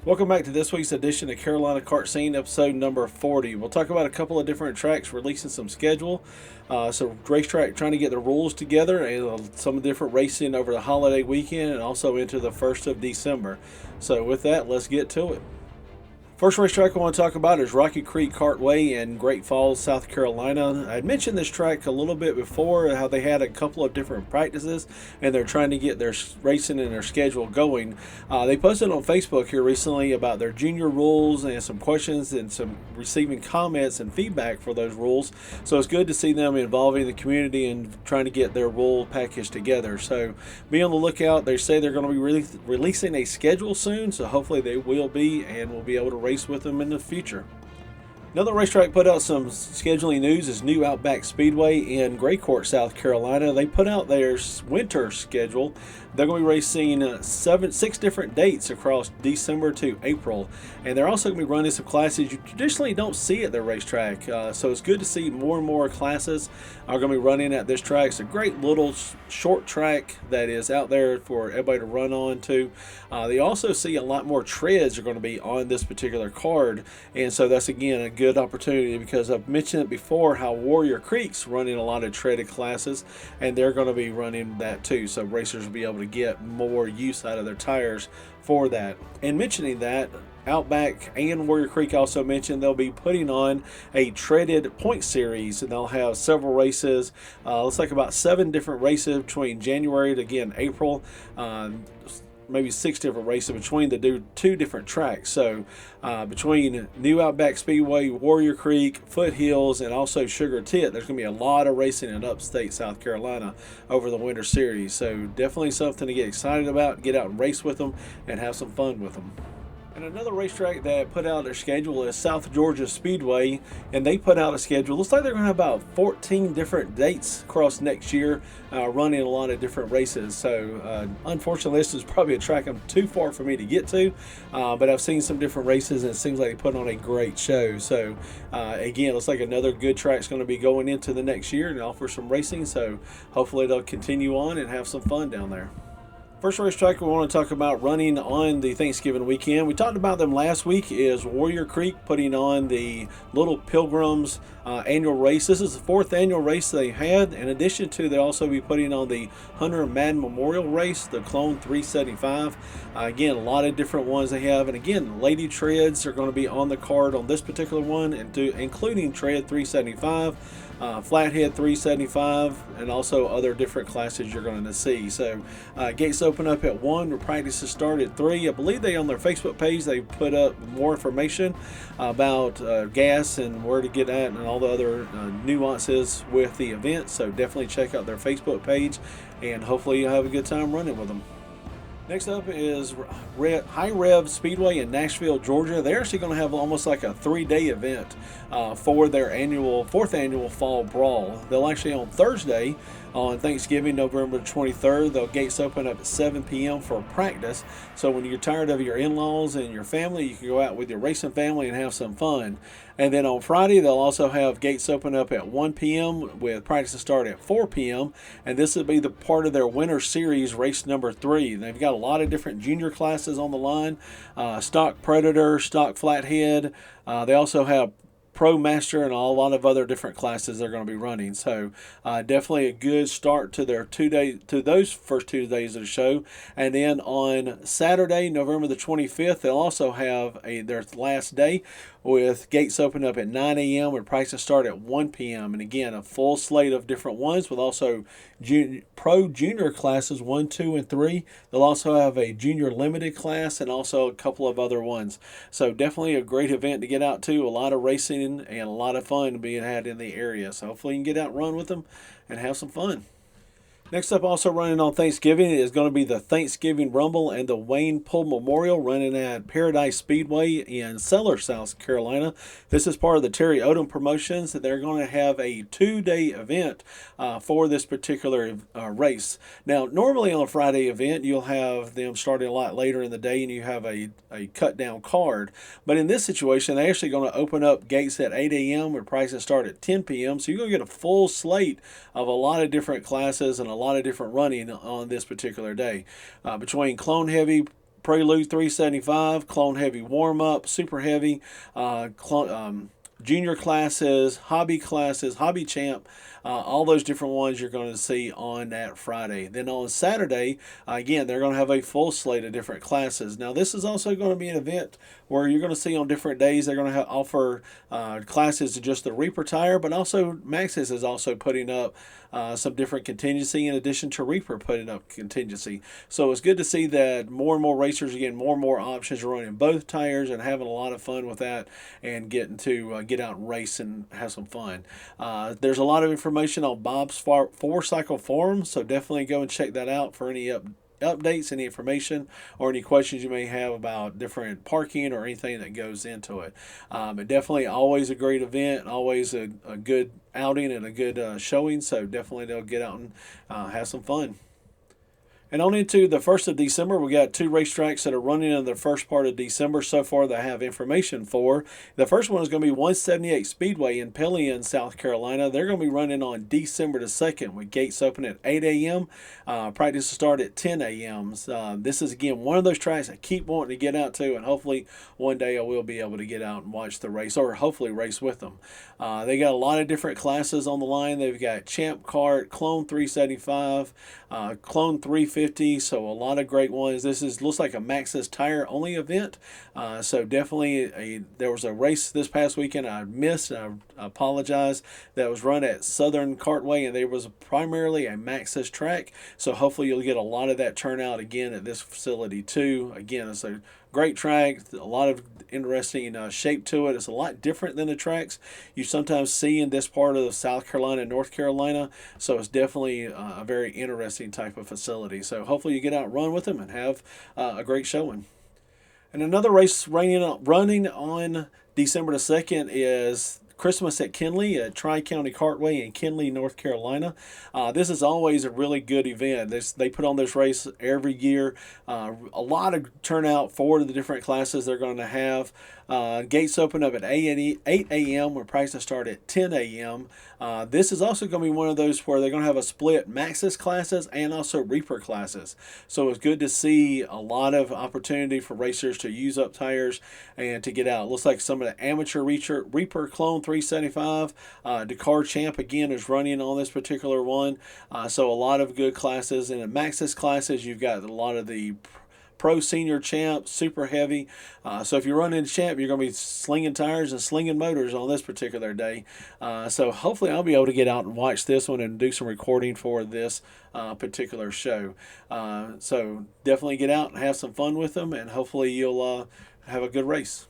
Welcome back to this week's edition of Carolina Kart Scene, episode number 40. We'll talk about a couple of different tracks releasing some schedule. So racetrack trying to get the rules together and some different racing over the holiday weekend and also into the 1st of December. So with that, let's get to it. First racetrack I want to talk about is Rocky Creek Kartway in Great Falls, South Carolina. I had mentioned this track a little bit before, how they had a couple of different practices and they're trying to get their racing and their schedule going. They posted on Facebook here recently about their junior rules and some questions and some receiving comments and feedback for those rules. So it's good to see them involving the community and trying to get their rule package together. So be on the lookout. They say they're going to be releasing a schedule soon, so hopefully they will be, and we'll be able to race with them in the future. Another racetrack put out some scheduling news is New Outback Speedway in Gray Court, South Carolina. They put out their winter schedule. They're going to be racing six different dates across December to April, and they're also going to be running some classes you traditionally don't see at their racetrack. So it's good to see more and more classes are going to be running at this track. It's a great little short track that is out there for everybody to run on to. They also see a lot more treads are going to be on this particular card, and so that's again a good opportunity because I've mentioned it before how Warrior Creek's running a lot of treaded classes, and they're going to be running that too, so racers will be able to get more use out of their tires for that. And mentioning that, Outback and Warrior Creek also mentioned they'll be putting on a treaded point series, and they'll have several races. Looks like about 7 different races between January to again April. Maybe 6 different races between the 2 different tracks. So between New Outback Speedway, Warrior Creek, Foothills, and also Sugar Tit, there's going to be a lot of racing in upstate South Carolina over the winter series. So definitely something to get excited about, get out and race with them, and have some fun with them. And another racetrack that put out their schedule is South Georgia Speedway, and they put out a schedule. Looks like they're going to have about 14 different dates across next year, running a lot of different races. So unfortunately, this is probably a track I'm too far for me to get to, but I've seen some different races, and it seems like they put on a great show. So again, looks like another good track's going to be going into the next year and offer some racing. So hopefully they'll continue on and have some fun down there. First racetrack we want to talk about running on the Thanksgiving weekend. We talked about them last week is Warrior Creek putting on the Little Pilgrims annual race. This is the 4th annual race they had. In addition to, they'll also be putting on the Hunter Madden Memorial Race, the Clone 375. Again, a lot of different ones they have. And again, Lady Treads are going to be on the card on this particular one, and including Tread 375. Flathead 375, and also other different classes you're going to see. So gates open up at 1, practices start at 3. I believe they on their Facebook page they put up more information about gas and where to get at and all the other nuances with the event. So definitely check out their Facebook page, and hopefully you'll have a good time running with them. Next up is High Rev Speedway in Nashville, Georgia. They're actually going to have almost like a 3-day event for their 4th annual Fall Brawl. They'll actually on Thursday, on Thanksgiving, November 23rd, they'll gates open up at 7 p.m. for practice. So when you're tired of your in-laws and your family, you can go out with your racing family and have some fun. And then on Friday, they'll also have gates open up at 1 p.m. with practice to start at 4 p.m. And this will be the part of their winter series, race number 3. They've got a lot of different junior classes on the line, stock Predator, stock Flathead. They also have Pro Master and a lot of other different classes they're going to be running. So definitely a good start to their those first 2 days of the show. And then on Saturday, November the 25th, they'll also have their last day with gates open up at 9 a.m. and practice start at 1 p.m. And again, a full slate of different ones with also pro junior classes 1, 2, and 3. They'll also have a junior limited class and also a couple of other ones. So definitely a great event to get out to. A lot of racing and a lot of fun being had in the area. So hopefully you can get out and run with them and have some fun. Next up, also running on Thanksgiving, is going to be the Thanksgiving Rumble and the Wayne Poole Memorial running at Paradise Speedway in Sellers, South Carolina. This is part of the Terry Odom Promotions. They're going to have a 2-day event for this particular race. Now, normally on a Friday event, you'll have them starting a lot later in the day and you have a cut-down card. But in this situation, they're actually going to open up gates at 8 a.m. with prices start at 10 p.m. So you're going to get a full slate of a lot of different classes and a lot of different running on this particular day. Between Clone Heavy, Prelude 375, Clone Heavy Warm Up, Super Heavy, junior classes, hobby champ, all those different ones you're going to see on that Friday. Then on Saturday, again, they're going to have a full slate of different classes. Now, this is also going to be an event where you're going to see on different days they're going to offer classes to just the Reaper tire, but also Maxxis is also putting up some different contingency in addition to Reaper putting up contingency. So it's good to see that more and more racers are getting more and more options running both tires and having a lot of fun with that and getting to get out and race and have some fun. There's a lot of information on Bob's 4Cycle forum, so definitely go and check that out for any updates, any information, or any questions you may have about different parking or anything that goes into it. But definitely always a great event, always a good outing and a good showing, so definitely they'll get out and have some fun. And on into the 1st of December, we got 2 racetracks that are running in the first part of December so far that I have information for. The first one is going to be 178 Speedway in Pelham, South Carolina. They're going to be running on December the 2nd with gates open at 8 a.m. Practice will start at 10 a.m. This is, again, one of those tracks I keep wanting to get out to, and hopefully one day I will be able to get out and watch the race, or hopefully race with them. They got a lot of different classes on the line. They've got Champ Kart, Clone 375, Clone 350, so a lot of great ones. This looks like a Maxxis tire only event, so definitely there was a race this past weekend I missed, and I apologize, that was run at Southern Kartway, and there was primarily a Maxxis track, so hopefully you'll get a lot of that turnout again at this facility too. Again, it's a great track, a lot of interesting shape to it. It's a lot different than the tracks you sometimes see in this part of South Carolina and North Carolina, so it's definitely a very interesting type of facility. So hopefully you get out and run with them and have a great showing. And another race running on December the 2nd is Christmas at Kinley at Tri-County Kartway in Kinley, North Carolina. This is always a really good event. They put on this race every year. A lot of turnout for the different classes they're going to have. Gates open up at 8 a.m. where prices start at 10 a.m. This is also going to be one of those where they're going to have a split Maxxis classes and also Reaper classes. So it's good to see a lot of opportunity for racers to use up tires and to get out. It looks like some of the amateur Reaper Clone 375, Dakar Champ again is running on this particular one. So a lot of good classes. In the Maxxis classes, you've got a lot of the Pro Senior Champ, Super Heavy. So if you're running Champ, you're going to be slinging tires and slinging motors on this particular day. So hopefully I'll be able to get out and watch this one and do some recording for this particular show. So definitely get out and have some fun with them, and hopefully you'll have a good race.